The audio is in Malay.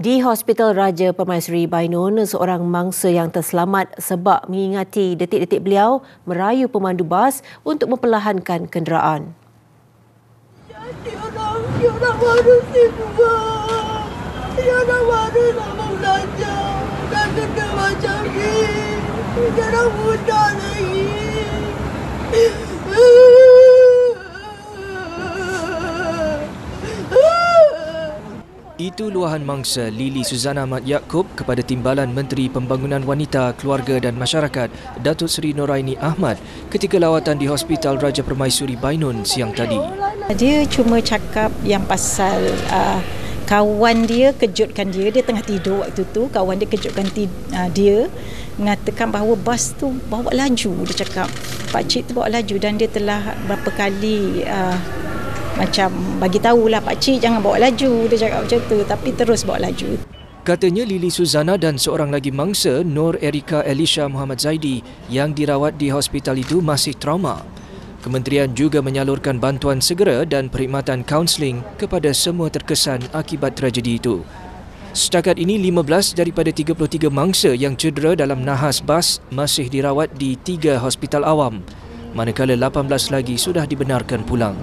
Di Hospital Raja Permaisuri Bainun, seorang mangsa yang terselamat sebab mengingati detik-detik beliau merayu pemandu bas untuk memperlahankan kenderaan. Orang baru semua. Orang baru nak belajar. Dan kena macam ni. Orang muda lagi. Itu luahan mangsa Lili Suzana Mat Yaakob kepada Timbalan Menteri Pembangunan Wanita, Keluarga dan Masyarakat Datuk Seri Noraini Ahmad ketika lawatan di Hospital Raja Permaisuri Bainun siang tadi. Dia cuma cakap yang pasal kawan dia kejutkan dia. Dia tengah tidur waktu tu. Kawan dia kejutkan dia. Mengatakan bahawa bas tu bawa laju. Dia cakap pakcik tu bawa laju dan dia telah berapa kali macam bagi tahulah pakcik jangan bawa laju. Dia cakap macam tu tapi terus bawa laju. Katanya Lili Suzana dan seorang lagi mangsa Nur Erika Elisha Muhammad Zaidi yang dirawat di hospital itu masih trauma. Kementerian juga menyalurkan bantuan segera dan perkhidmatan kaunseling kepada semua terkesan akibat tragedi itu. Setakat ini 15 daripada 33 mangsa yang cedera dalam nahas bas masih dirawat di 3 hospital awam, manakala 18 lagi sudah dibenarkan pulang.